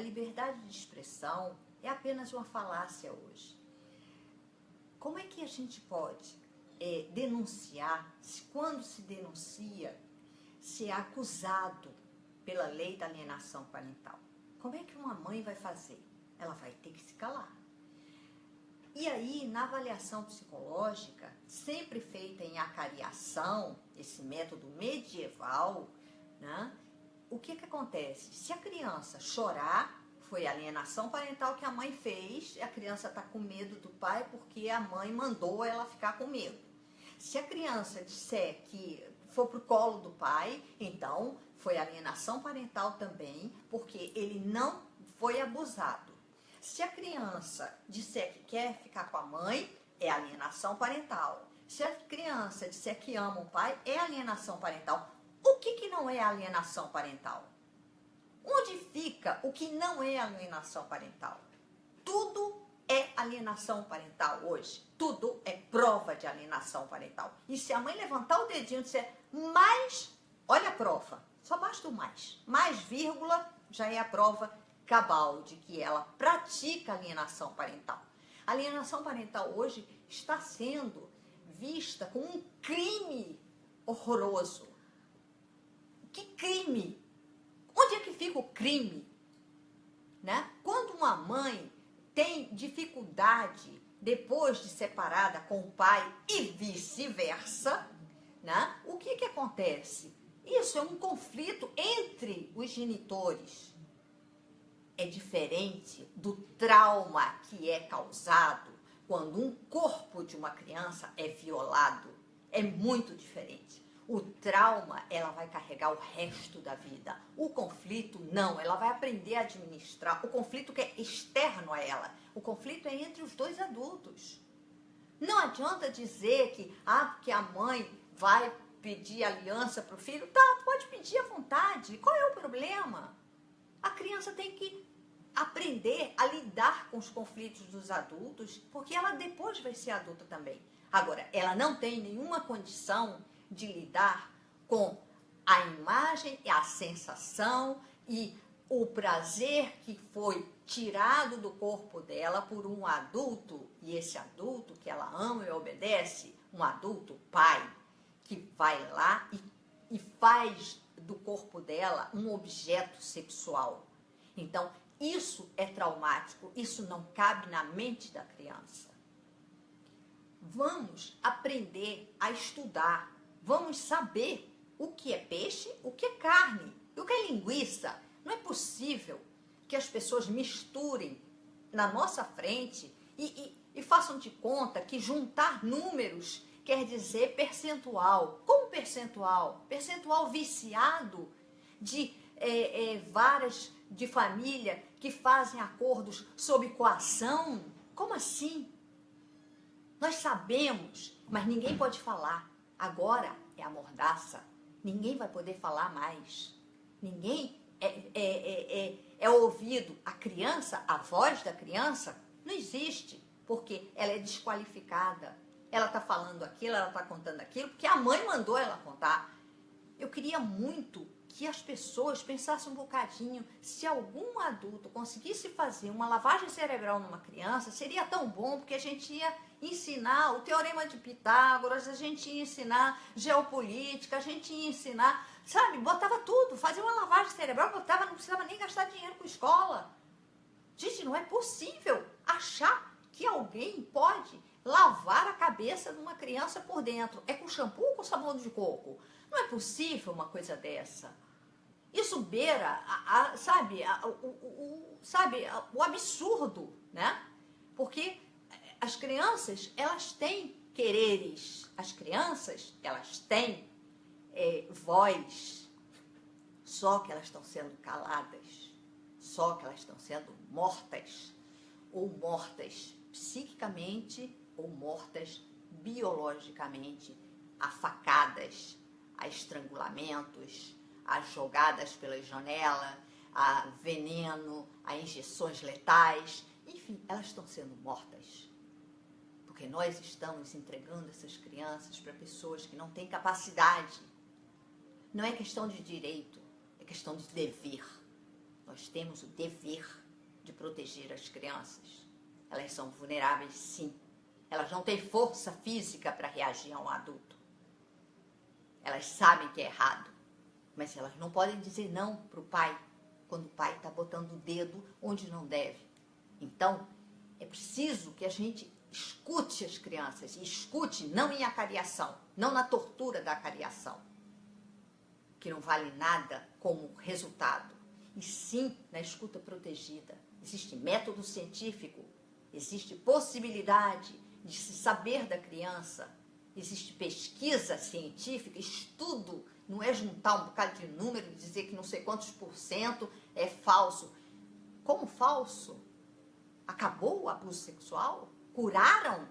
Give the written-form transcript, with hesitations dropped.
liberdade de expressão é apenas uma falácia hoje. Como é que a gente pode denunciar, quando se denuncia, se é acusado pela lei da alienação parental? Como é que uma mãe vai fazer? Ela vai ter que se calar. E aí, na avaliação psicológica, sempre feita em acariação, esse método medieval, né? O que acontece? Se a criança chorar, foi a alienação parental que a mãe fez, a criança está com medo do pai porque a mãe mandou ela ficar com medo. Se a criança disser que for para o colo do pai, então foi alienação parental também, porque ele não foi abusado. Se a criança disser que quer ficar com a mãe, é alienação parental. Se a criança disser que ama o pai, é alienação parental. O que não é alienação parental? Onde fica o que não é alienação parental? Tudo é alienação parental hoje. Tudo é prova de alienação parental. E se a mãe levantar o dedinho e disser mais, olha a prova, só basta o mais. Mais vírgula já é a prova cabal de que ela pratica alienação parental. A alienação parental hoje está sendo vista como um crime horroroso. Que crime? Onde é que fica o crime? Né? Quando uma mãe tem dificuldade depois de separada com o pai e vice-versa, né? O que acontece? Isso é um conflito entre os genitores. É diferente do trauma que é causado quando um corpo de uma criança é violado. É muito diferente. O trauma, ela vai carregar o resto da vida. O conflito, não. Ela vai aprender a administrar. O conflito que é externo a ela. O conflito é entre os dois adultos. Não adianta dizer que, porque a mãe vai pedir aliança para o filho. Tá, pode pedir à vontade. Qual é o problema? A criança tem que aprender a lidar com os conflitos dos adultos, porque ela depois vai ser adulta também. Agora, ela não tem nenhuma condição de lidar com a imagem e a sensação e o prazer que foi tirado do corpo dela por um adulto, e esse adulto que ela ama e obedece, um adulto pai, que vai lá e faz do corpo dela um objeto sexual. Então, isso é traumático, isso não cabe na mente da criança. Vamos aprender a estudar. Vamos saber o que é peixe, o que é carne, o que é linguiça. Não é possível que as pessoas misturem na nossa frente e façam de conta que juntar números quer dizer percentual. Como percentual? Percentual viciado de varas de família que fazem acordos sob coação? Como assim? Nós sabemos, mas ninguém pode falar. Agora é a mordaça. Ninguém vai poder falar mais. Ninguém é ouvido. A criança, a voz da criança, não existe. Porque ela é desqualificada. Ela está falando aquilo, ela está contando aquilo, porque a mãe mandou ela contar. Eu queria muito que as pessoas pensassem um bocadinho, se algum adulto conseguisse fazer uma lavagem cerebral numa criança, seria tão bom, porque a gente ia ensinar o Teorema de Pitágoras, a gente ia ensinar geopolítica, a gente ia ensinar, sabe, botava tudo, fazia uma lavagem cerebral, botava, não precisava nem gastar dinheiro com escola. Gente, não é possível achar que alguém pode lavar a cabeça de uma criança por dentro. É com shampoo ou com sabão de coco? Não é possível uma coisa dessa. Isso beira, o absurdo, né? Porque as crianças, elas têm quereres. As crianças, elas têm voz. Só que elas estão sendo caladas. Só que elas estão sendo mortas. Ou mortas psiquicamente, ou mortas biologicamente, a facadas, a estrangulamentos, a jogadas pela janela, a veneno, a injeções letais. Enfim, elas estão sendo mortas. Porque nós estamos entregando essas crianças para pessoas que não têm capacidade. Não é questão de direito, é questão de dever. Nós temos o dever de proteger as crianças. Elas são vulneráveis, sim. Elas não têm força física para reagir a um adulto. Elas sabem que é errado, mas elas não podem dizer não para o pai, quando o pai está botando o dedo onde não deve. Então, é preciso que a gente escute as crianças, e escute não em acariação, não na tortura da acariação, que não vale nada como resultado, e sim na escuta protegida. Existe método científico, existe possibilidade de se saber da criança, existe pesquisa científica, estudo, não é juntar um bocado de número e dizer que não sei quantos % é falso. Como falso? Acabou o abuso sexual? Curaram